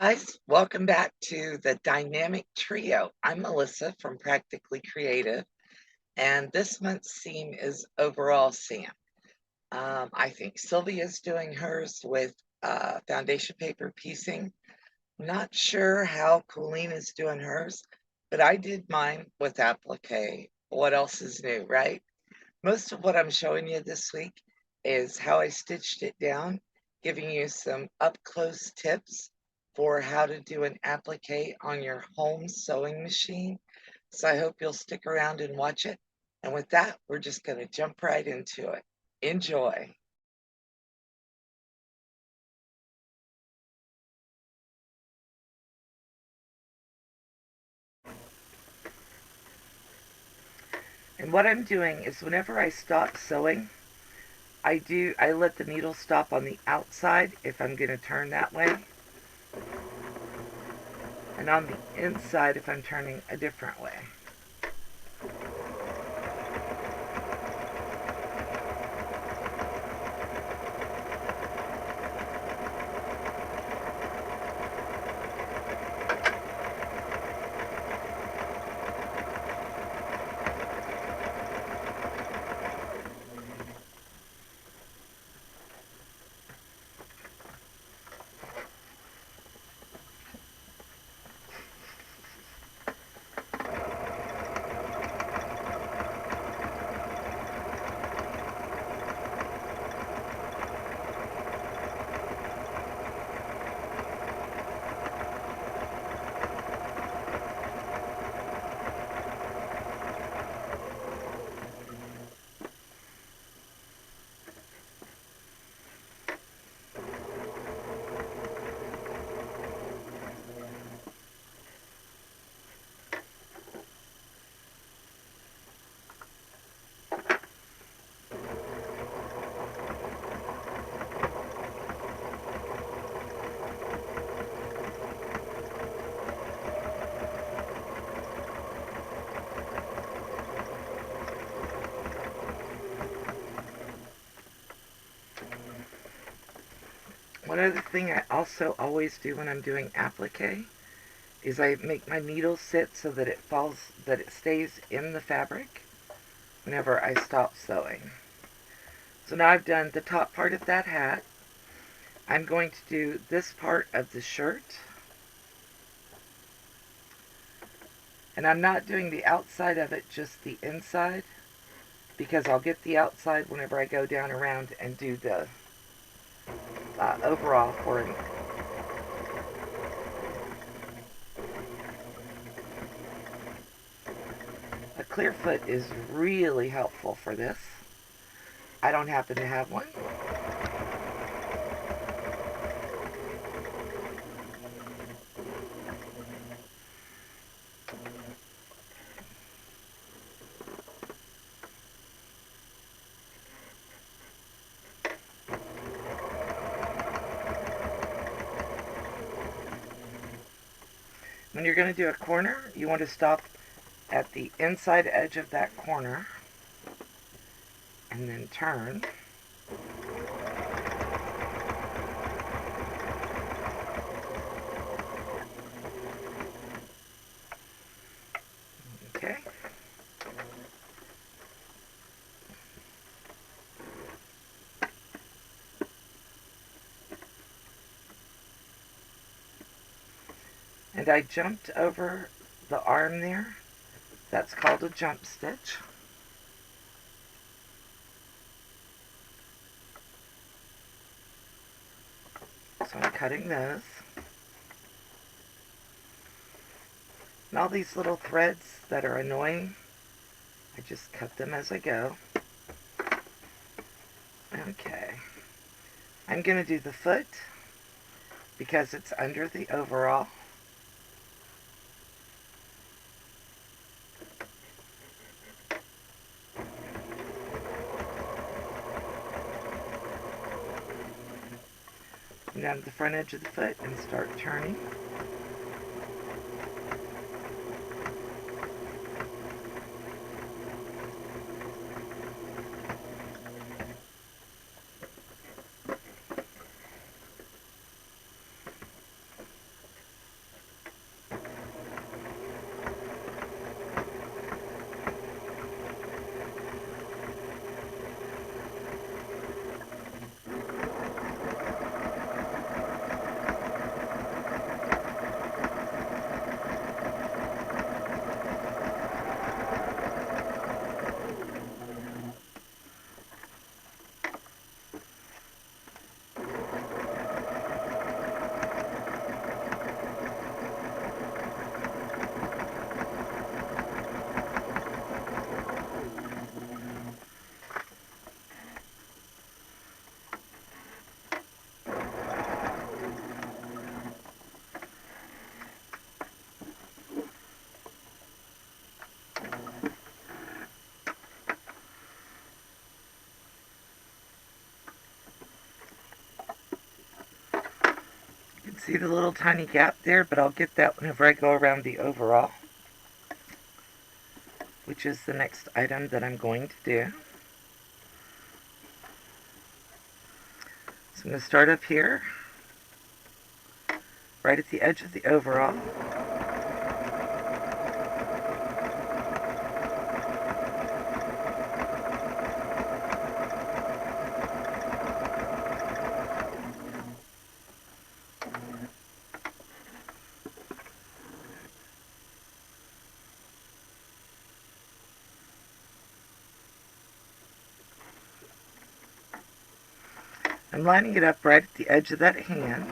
Guys, welcome back to the Dynamic Trio. I'm Melissa from Practically Creative, and this month's theme is overall Sam. I think Sylvia's doing hers with foundation paper piecing. Not sure how Colleen is doing hers, but I did mine with applique. What else is new, right? Most of what I'm showing you this week is how I stitched it down, giving you some up-close tips for how to do an applique on your home sewing machine. So I hope you'll stick around and watch it. And with that, we're just going to jump right into it. Enjoy. And what I'm doing is whenever I stop sewing, I let the needle stop on the outside if I'm going to turn that way, and on the inside if I'm turning a different way. One other thing I also always do when I'm doing applique is I make my needle sit so that it stays in the fabric whenever I stop sewing. So now I've done the top part of that hat. I'm going to do this part of the shirt. And I'm not doing the outside of it, just the inside, because I'll get the outside whenever I go down around and do the overall for it. A clear foot is really helpful for this. I don't happen to have one. When you're going to do a corner, you want to stop at the inside edge of that corner and then turn. Okay. And I jumped over the arm there. That's called a jump stitch. So I'm cutting those. And all these little threads that are annoying, I just cut them as I go. Okay. I'm going to do the foot because it's under the overall. Come down to the front edge of the foot and start turning. See the little tiny gap there, but I'll get that whenever I go around the overall, which is the next item that I'm going to do. So I'm going to start up here, right at the edge of the overall. I'm lining it up right at the edge of that hand.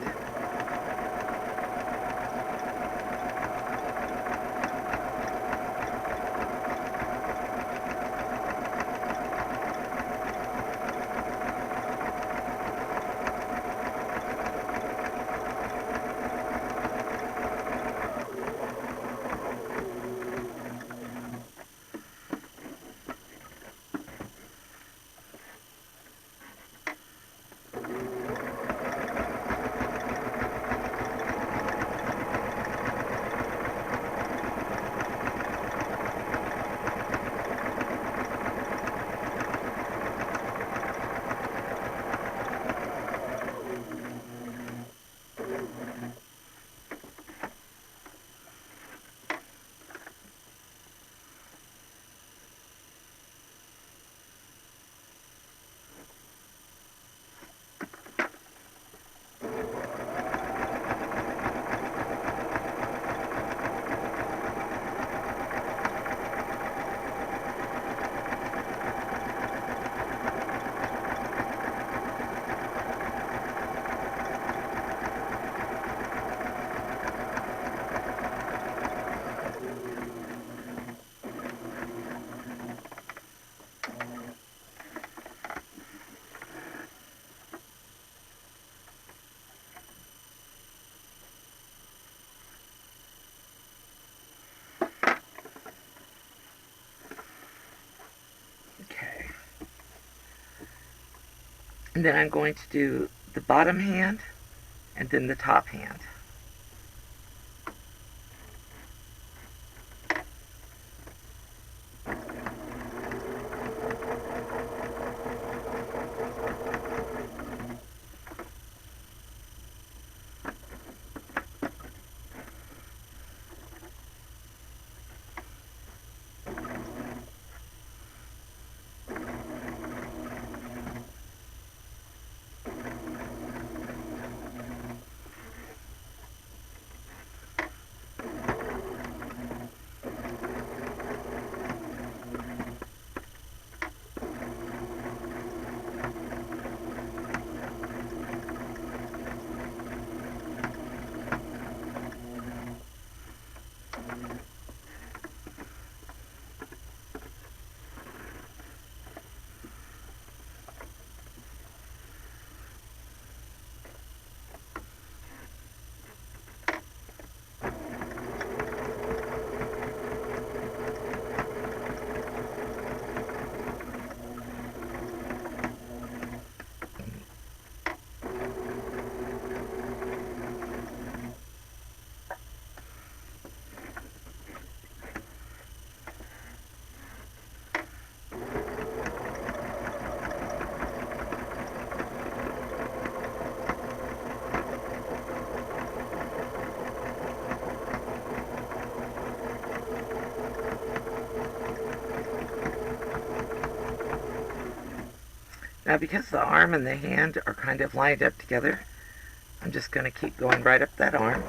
Okay. And then I'm going to do the bottom hand and then the top hand. Now because the arm and the hand are kind of lined up together, I'm just going to keep going right up that arm.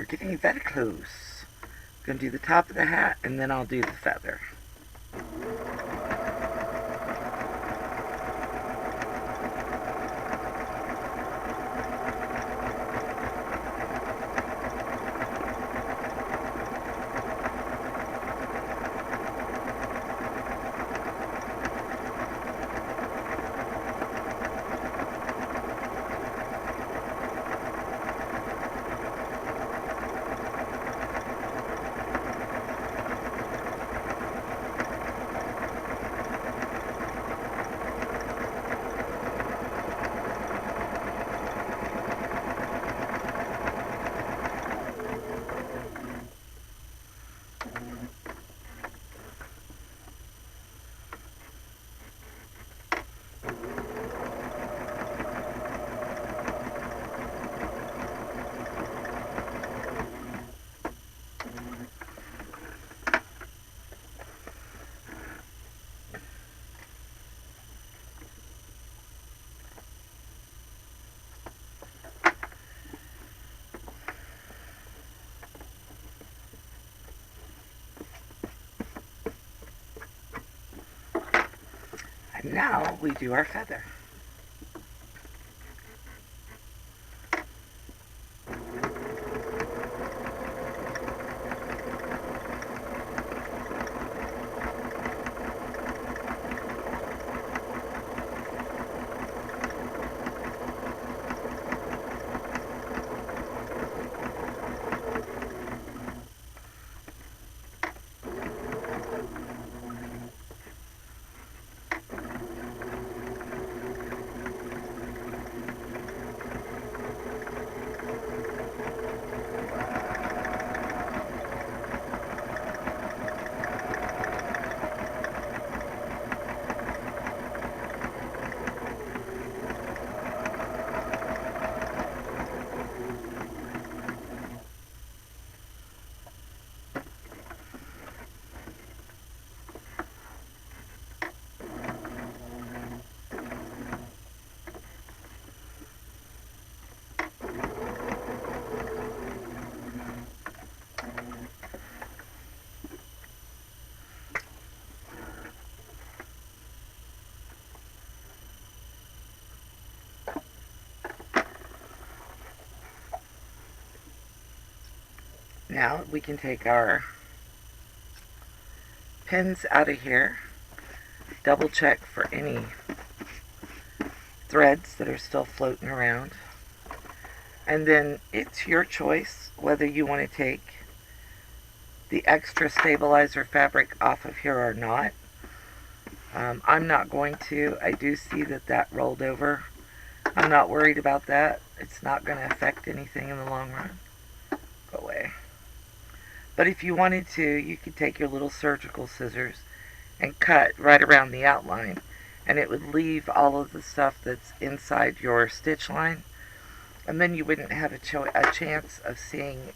We're getting very close. I'm going to do the top of the hat, and then I'll do the feather. And now we do our feather. Now we can take our pins out of here, double check for any threads that are still floating around, and then it's your choice whether you want to take the extra stabilizer fabric off of here or not. I'm not going to. I do see that rolled over. I'm not worried about that. It's not going to affect anything in the long run. Go away. But if you wanted to, you could take your little surgical scissors and cut right around the outline, and it would leave all of the stuff that's inside your stitch line, and then you wouldn't have a chance of seeing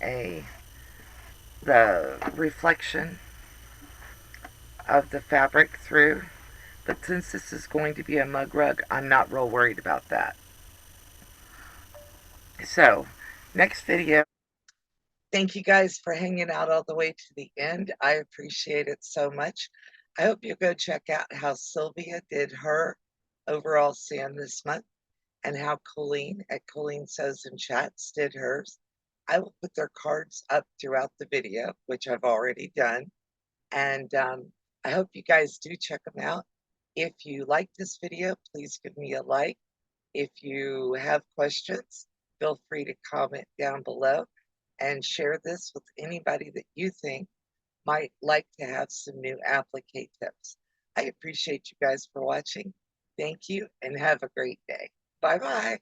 the reflection of the fabric through. But since this is going to be a mug rug, I'm not real worried about that. So, next video. Thank you guys for hanging out all the way to the end. I appreciate it so much. I hope you go check out how Sylvia did her overall Sam this month, and how Colleen at Colleen Sews and Chats did hers. I will put their cards up throughout the video, which I've already done. And I hope you guys do check them out. If you like this video, please give me a like. If you have questions, feel free to comment down below and share this with anybody that you think might like to have some new applique tips. I appreciate you guys for watching. Thank you and have a great day. Bye-bye.